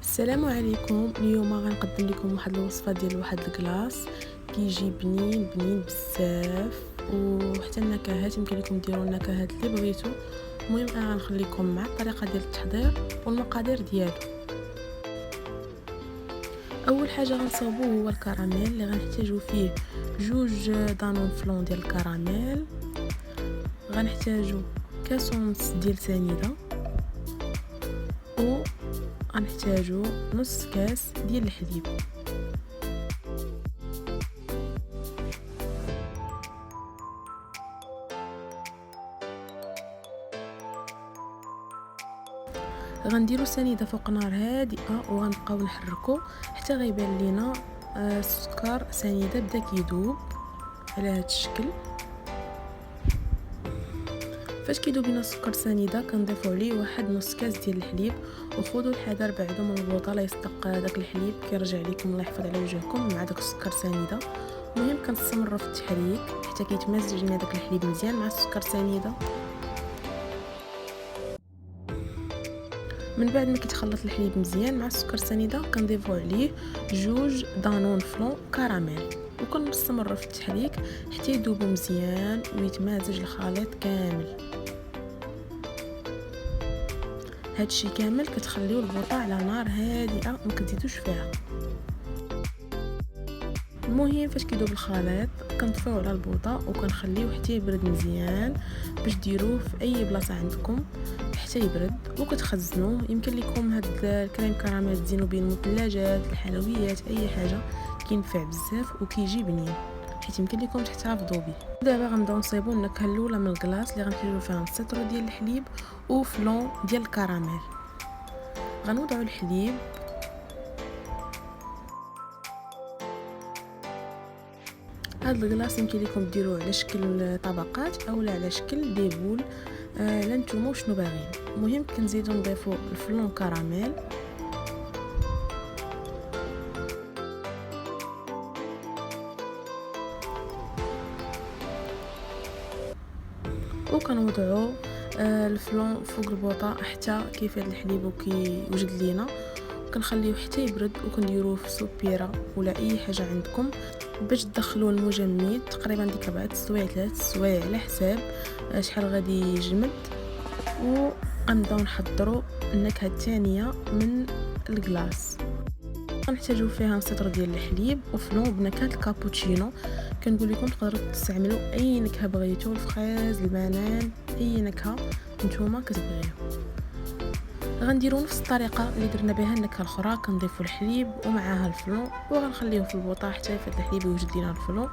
السلام عليكم. اليوم غنقدم لكم واحد الوصفه ديال واحد الكلاص كيجي بنين بنين بزاف، وحتى النكهات يمكن لكم ديروا النكهات اللي بغيتو. المهم انا غنخليكم مع الطريقه ديال التحضير والمقادير ديالو. اول حاجه غنصاوبو هو الكراميل اللي غنحتاجو فيه جوج دانون فلون ديال الكراميل، غنحتاجو كاس ونص ديال سنيده، و غنحتاجو نص كاس ديال الحليب. غنديرو سنيده فوق نار هادئه وغنبقاو نحركو حتى غيبان لينا السكر سنيده بدا كيذوب على هذا الشكل. فاش كيذوب لينا السكر سنيده كنضيفوا عليه واحد نص كاس ديال الحليب، وخذوا الحذر بعدو من البوطه لا يصدق داك الحليب كيرجع لكم الله يحفظ على وجهكم مع داك السكر سنيده. المهم كنستمروا في التحريك حتى كيتمزج لنا داك الحليب مزيان مع السكر سنيده. من بعد ما كيتخلط الحليب مزيان مع السكر سنيده كنضيفوا عليه جوج دانون فلون كراميل، وكنستمروا في التحريك حتى يذوبوا مزيان ويتمازج الخليط كامل. هادشي كامل كتخليو البوطه على نار هادئه ما كتزيدوش فيها. المهم فاش كيذوب الخليط كنطفيو على البوطه وكنخليوه حتى يبرد مزيان باش ديروه في اي بلاصه عندكم حتى يبرد وكتخزنوه. يمكن لكم هاد الكريم كراميل تزينوا بين المثلجات الحلويات اي حاجه، كينفع بزاف وكيجي بنين حيت يمكن لكم تحتفظوا به. دابا غنبداو نصايبوا النكهه الاولى من الكلاص اللي غنحيدو فيها نص لتر ديال الحليب وفلون ديال الكراميل. غنوضعوا الحليب هاد الكلاص يمكن لكم ديروه على شكل طبقات اولا على شكل ديبول، لا نتوما شنو باغيين. المهم كنزيدو نضيفو الفلون كراميل وكنوضعو الفلون فوق البوطه حتى كيفيض الحليب وكيوجد لينا، وكنخليوه حتى يبرد وكنديروه في سوبيره ولا اي حاجه عندكم باش تدخلوا المجمد تقريبا ديك 4 سوايع 3 سوايع على حساب شحال غادي يجمد. وغنبداو نحضروا النكهه الثانيه من الكلاص. غنحتاجو فيها نص لتر ديال الحليب وفلون بنكهه الكابوتشينو. كنقول لكم تقدروا تستعملوا اي نكهه بغيتو، الفريز البنان اي نكهه نتوما كتبغيو. غنديروا نفس الطريقه اللي درنا بها النكهه الاخرى، كنضيفوا الحليب ومعاها الفلون وغنخليوه في البوطه حتى يفيض الحليب ويوجد لينا الفلون.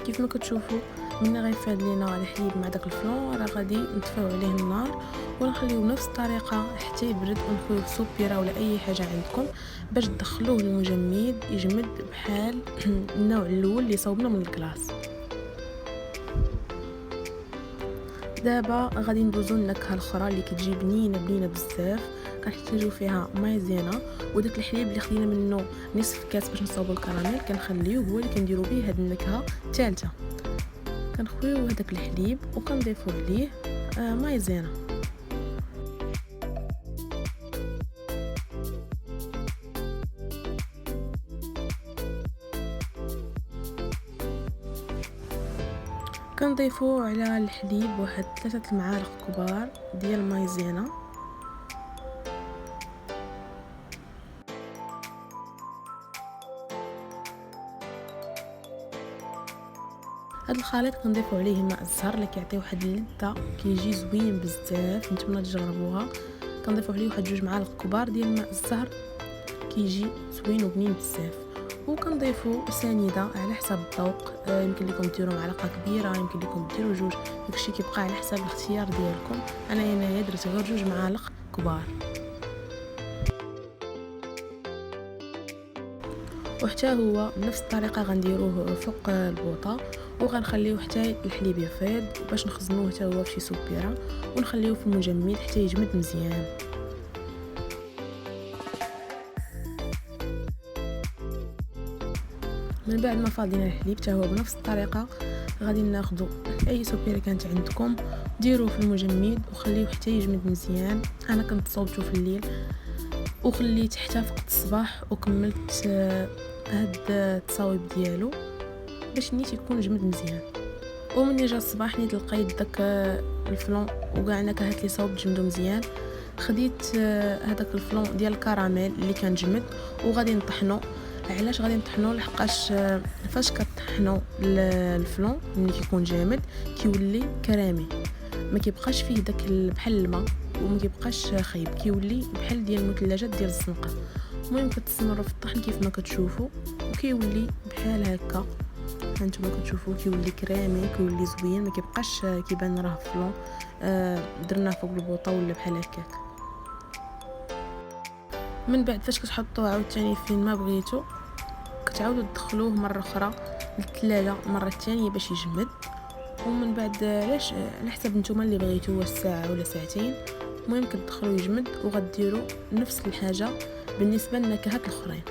كيف ما كتشوفوا من غيفاد لينا الحليب مع داك الفلون راه غادي نطفيو عليه النار ونخليوه بنفس الطريقه حتى يبرد ونخويوه في سوبيره ولا اي حاجه عندكم باش تدخلوه للمجمد يجمد بحال النوع الاول اللي صوبنا من الكلاص. دابا غادي ندوزو للنكهه الاخرى اللي كتجي بنينه بنينه بزاف. كنحتاجو فيها مايزينا، وداك الحليب اللي خدينا منه نصف كاس باش نصاوبو الكراميل كنخليوه هو اللي كنديرو به هاد النكهه الثالثه. كنخويو هذاك الحليب وكنضيفو عليه مايزينا. كنضيفو على الحليب واحد 3 المعالق كبار ديال مايزينا. هاد الخليط كنضيفو عليه ماء الزهر اللي كيعطي واحد اللذه كيجي زوين بزاف، نتمنى تجربوها. كنضيفو عليه واحد 2 معالق كبار ديال ماء الزهر كيجي زوين وبنين بزاف. وكنضيفو سنيده على حسب الذوق، يمكن لكم ديروا معلقه كبيره يمكن لكم ديروا جوج، داكشي كيبقى على حسب الاختيار ديالكم. انا هنايا درت غير 2 معالق كبار. وحتى هو بنفس الطريقه غنديروه فوق البوطه، وغنخليوه حتى الحليب يفيض باش نخزنوه حتى هو في شي سوبيره ونخليوه في المجمد حتى يجمد مزيان. من بعد ما فاضينا الحليب حتى هو بنفس الطريقه غادي ناخذوا اي سوبيره كانت عندكم ديروه في المجمد وخليوه حتى يجمد مزيان. انا كنت صوبته في الليل وخليت حتى فقت الصباح وكملت هاد التصاويب ديالو باش نيت يكون جمد مزيان. ومني جا الصباح نيت لقيت داك الفلون وكاع النكهات اللي صوبت جمدوا مزيان، خديت هذاك الفلون ديال الكراميل اللي كان جمد وغادي نطحنو. علاش غادي نطحنو؟ لحقاش فاش كطحنو الفلون ملي كيكون جامد كيولي كرامي، ما كيبقاش فيه داك بحال الماء وما كيبقاش خايب، كيولي بحال ديال المثلجات ديال الزنقه. المهم كتستمروا في الطحن كيف ما كتشوفوا وكيولي بحال هكا. هانتوما كتشوفوا كيولي كريمي كيولي زوين، ما كيبقاش كيبان راه فلون درناه فوق البوطه ولا بحال هكاك. من بعد فاش كتحطوه عاوتاني فين ما بغيتو كتعاودوا تدخلوه مره اخرى للثلاجه مره ثانيه باش يجمد. ومن بعد علاش على حسب نتوما اللي بغيتو، واش ساعه ولا ساعتين، المهم كتدخلوا يجمد وغديروا نفس الحاجه بالنسبه للنكهات الاخرين.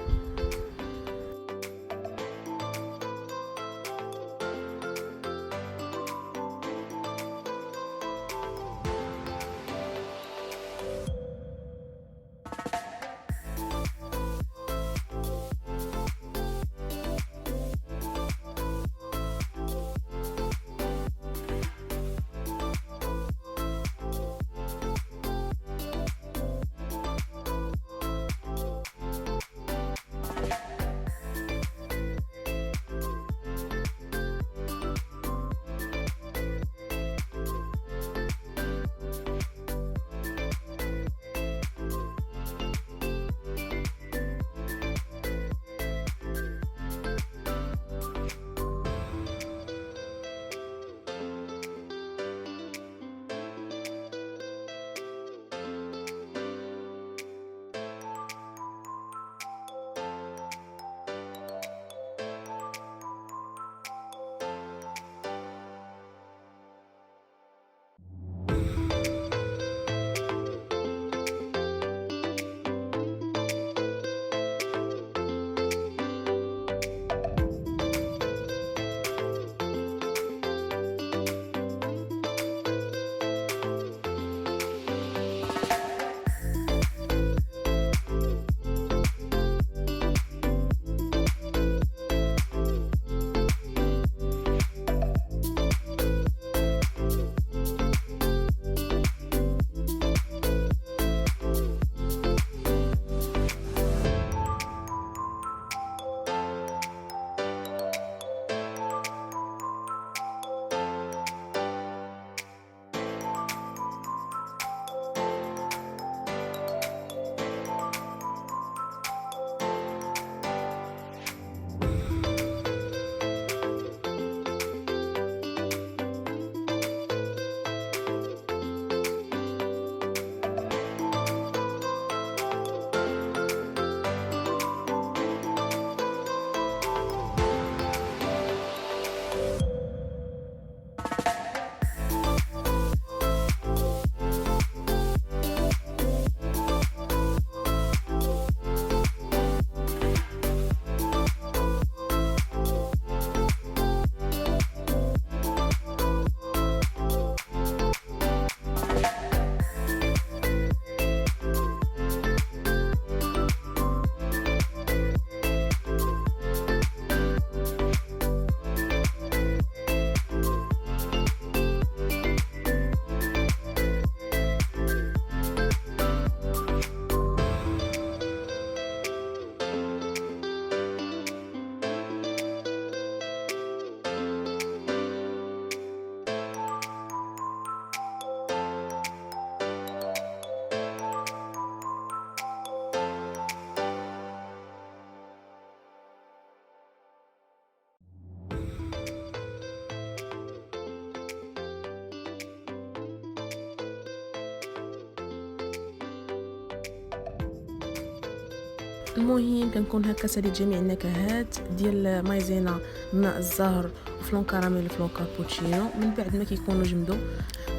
المهم كنكون هكا ساليت جميع النكهات ديال مايزينا ماء الزهر وفلون كراميل وفلون كابوتشينو. من بعد ما كيكونوا جمدوا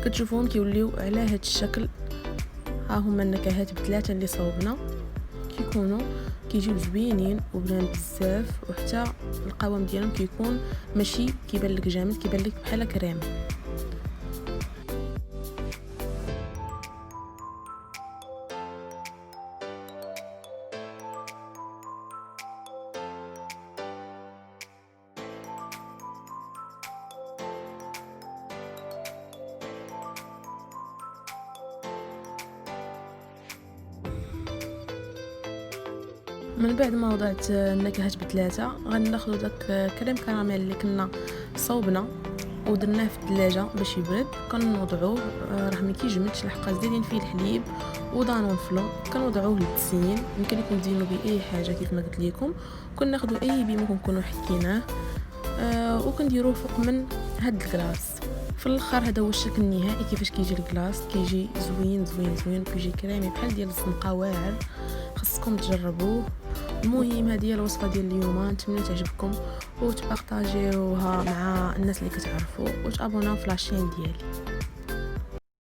كتشوفوهم كيوليو على هذا الشكل. ها هما النكهات بثلاثه اللي صوبنا، كيكونوا كيجيو زوينين وبنان بزاف، وحتى القوام ديالهم كيكون ماشي كيبان لك جامد، كيبان لك بحال كريم. من بعد ما وضعت النكهات بثلاثه غناخذ داك كريم كراميل اللي كنا صوبنا ودرناه في الثلاجه باش يبرد، كنوضعوه راه ما كيجمدش لحقاش زايدين فيه الحليب ودانون فلون. كنوضعوه للتزيين، يمكن لكم تزينوا به اي حاجه كيف ما قلت لكم. كناخذوا اي بي ممكن نكونوا حكيناه وكنديروه فوق من هاد الكلاص. في الاخر هذا هو الشكل النهائي كيفاش كيجي الكلاص، كيجي زوين زوين زوين، كيجي كريمي بحال ديال الزنقه واعر. خصكم تجربوه. المهم هذه هي الوصفه ديال اليوم، نتمنى تعجبكم وتبارطاجيوها مع الناس اللي كتعرفوا وتابوناو في لاشين ديالي.